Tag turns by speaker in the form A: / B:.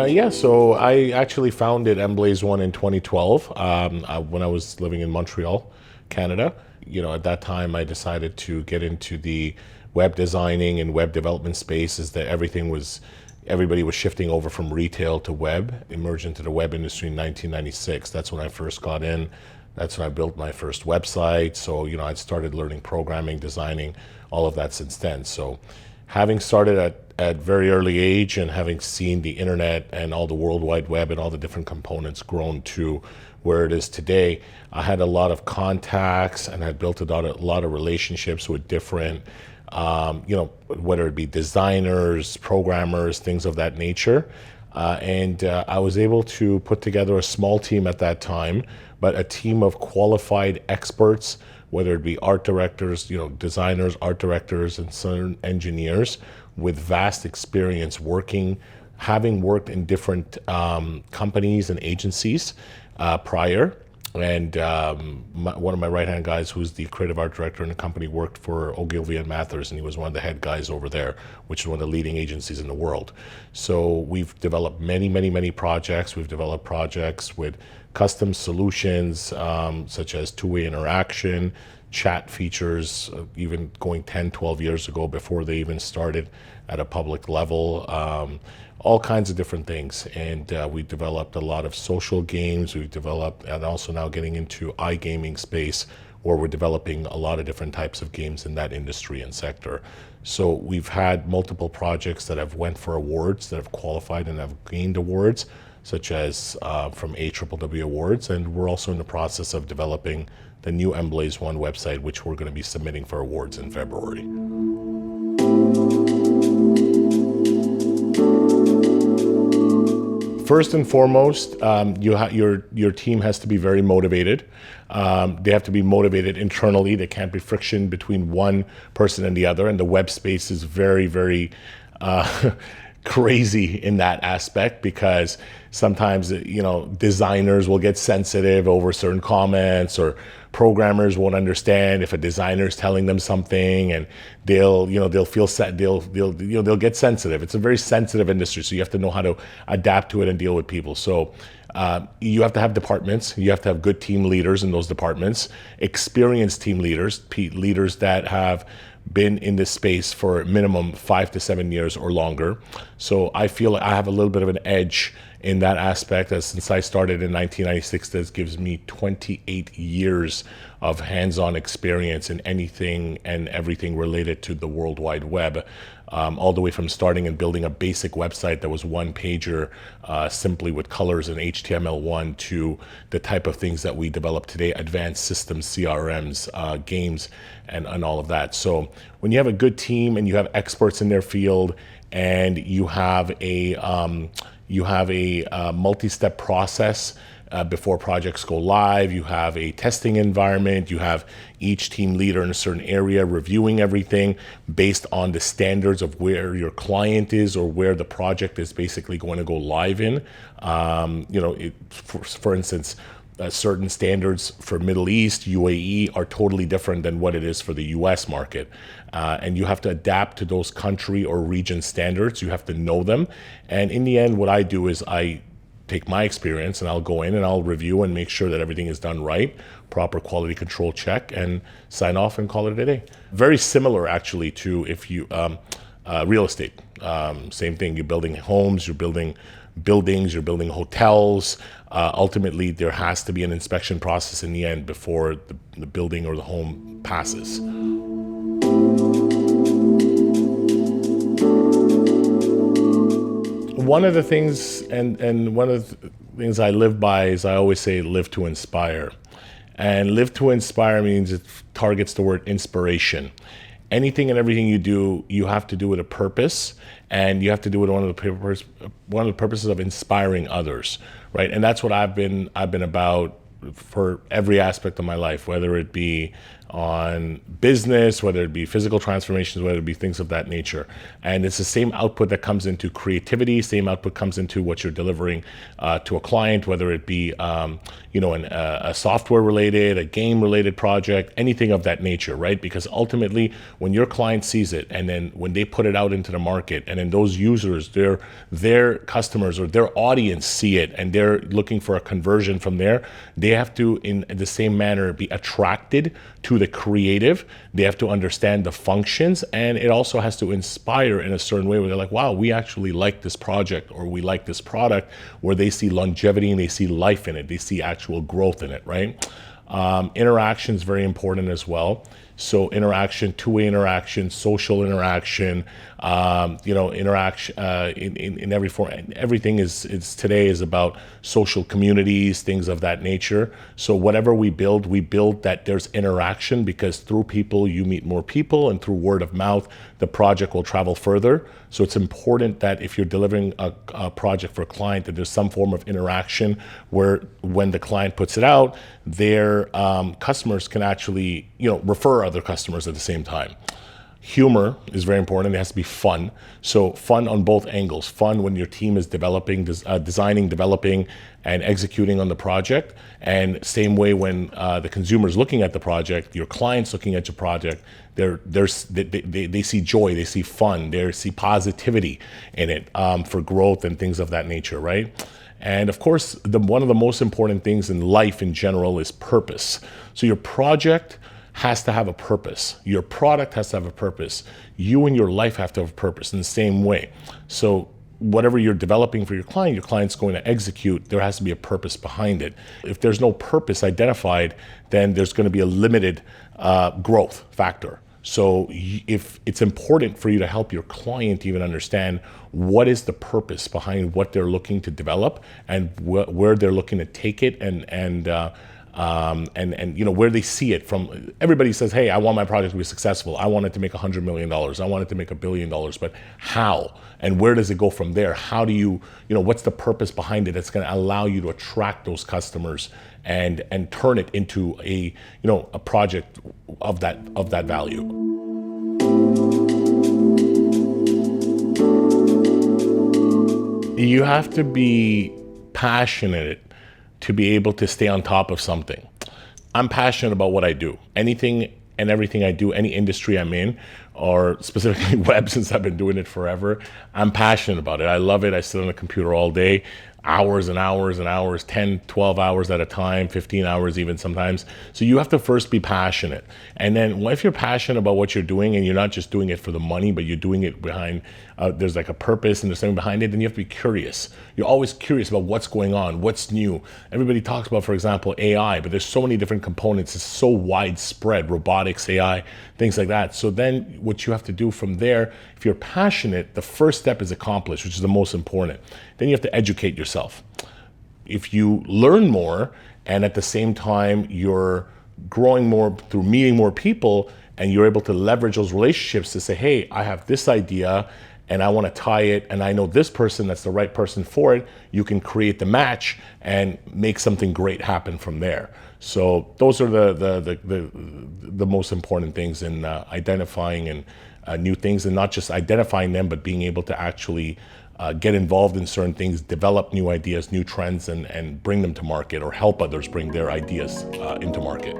A: Yeah, so I actually founded Emblaze ONE in 2012 when I was living in Montreal, Canada. At that time, I decided to get into the web designing and web development space. Is that everybody was shifting over from retail to web, emerged into the web industry in 1996. That's when I first got in. That's when I built my first website. So, I'd started learning programming, designing, all of that since then. So, having started at very early age and having seen the internet and all the World Wide Web and all the different components grown to where it is today, I had a lot of contacts and had built a lot of relationships with different, whether it be designers, programmers, things of that nature. And I was able to put together a small team at that time, but a team of qualified experts, whether it be art directors, designers, art directors, and certain engineers with vast experience having worked in different companies and agencies prior. And one of my right-hand guys, who's the creative art director in the company, worked for Ogilvy and Mathers, and he was one of the head guys over there, which is one of the leading agencies in the world. So we've developed many, many, many projects. We've developed projects with custom solutions, such as two-way interaction, chat features, even going 10, 12 years ago before they even started at a public level. All kinds of different things. And we developed a lot of social games. We've developed, and also now getting into iGaming space, where we're developing a lot of different types of games in that industry and sector. So we've had multiple projects that have went for awards, that have qualified and have gained awards, such as from AWW Awards. And we're also in the process of developing the new Emblaze ONE website, which we're going to be submitting for awards in February. First and foremost, your team has to be very motivated. They have to be motivated internally. There can't be friction between one person and the other. And the web space is very, very crazy in that aspect, because sometimes designers will get sensitive over certain comments, or programmers won't understand if a designer is telling them something, and they'll feel set, they'll get sensitive. It's a very sensitive industry, so you have to know how to adapt to it and deal with people. So you have to have departments. You have to have good team leaders in those departments, experienced team leaders, leaders that have been in this space for minimum 5 to 7 years or longer. So I feel like I have a little bit of an edge in that aspect, as since I started in 1996, this gives me 28 years of hands-on experience in anything and everything related to the World Wide Web, all the way from starting and building a basic website that was one pager, simply with colors and HTML1, to the type of things that we develop today, advanced systems, CRMs, games, and all of that. So when you have a good team and you have experts in their field, and you have a multi-step process before projects go live, you have a testing environment, you have each team leader in a certain area reviewing everything based on the standards of where your client is, or where the project is basically going to go live in. For instance, certain standards for Middle East, UAE, are totally different than what it is for the US market. And you have to adapt to those country or region standards. You have to know them. And in the end, what I do is I take my experience and I'll go in and I'll review and make sure that everything is done right, proper quality control check, and sign off and call it a day. Very similar, actually, to if you real estate. Same thing. You're building homes, you're building buildings, you're building hotels. Ultimately, there has to be an inspection process in the end before the building or the home passes. One of the things, and one of the things I live by, is I always say live to inspire. And live to inspire means it targets the word inspiration. Anything and everything you do, you have to do with a purpose, and you have to do it one of the purposes of inspiring others, right? And that's what I've been about for every aspect of my life, whether it be on business, whether it be physical transformations, whether it be things of that nature. And it's the same output that comes into creativity, same output comes into what you're delivering to a client, whether it be a software related, a game related project, anything of that nature, right? Because ultimately, when your client sees it, and then when they put it out into the market, and then those users, their customers or their audience see it, and they're looking for a conversion from there, they have to, in the same manner, be attracted to the creative. They have to understand the functions, and it also has to inspire in a certain way where they're like, wow, we actually like this project, or we like this product, where they see longevity and they see life in it, they see actual growth in it, right? Interaction is very important as well. So interaction, two-way interaction, social interaction, interaction in every form. Everything is today is about social communities, things of that nature. So whatever we build that there's interaction, because through people you meet more people, and through word of mouth, the project will travel further. So it's important that if you're delivering a project for a client, that there's some form of interaction where when the client puts it out, their customers can actually, refer other customers at the same time. Humor is very important. It has to be fun. So fun on both angles. Fun when your team is developing, designing, developing, and executing on the project. And same way when the consumer is looking at the project, your client's looking at your project, they see joy, they see fun, they see positivity in it for growth and things of that nature, right? And of course, one of the most important things in life in general is purpose. So your project has to have a purpose. Your product has to have a purpose. You and your life have to have a purpose in the same way. So whatever you're developing for your client's going to execute, there has to be a purpose behind it. If there's no purpose identified, then there's going to be a limited growth factor. So if it's important for you to help your client even understand what is the purpose behind what they're looking to develop, and where they're looking to take it, and where they see it from. Everybody says, hey, I want my project to be successful. I want it to make $100 million. I want it to make $1 billion. But how? And where does it go from there? How do you, what's the purpose behind it that's going to allow you to attract those customers and turn it into a project of that value? You have to be passionate to be able to stay on top of something. I'm passionate about what I do. Anything and everything I do, any industry I'm in, or specifically web, since I've been doing it forever, I'm passionate about it. I love it. I sit on a computer all day, hours and hours and hours, 10, 12 hours at a time, 15 hours even sometimes. So you have to first be passionate. And then if you're passionate about what you're doing, and you're not just doing it for the money, but you're doing it behind, there's like a purpose and there's something behind it, then you have to be curious. You're always curious about what's going on, what's new. Everybody talks about, for example, AI, but there's so many different components. It's so widespread, robotics, AI, things like that. So then what you have to do from there, if you're passionate, the first step is accomplished, which is the most important. Then you have to educate yourself. If you learn more, and at the same time you're growing more through meeting more people, and you're able to leverage those relationships to say, hey, I have this idea and I want to tie it, and I know this person that's the right person for it, you can create the match and make something great happen from there. So those are the most important things in identifying and new things, and not just identifying them, but being able to actually get involved in certain things, develop new ideas, new trends, and bring them to market, or help others bring their ideas into market.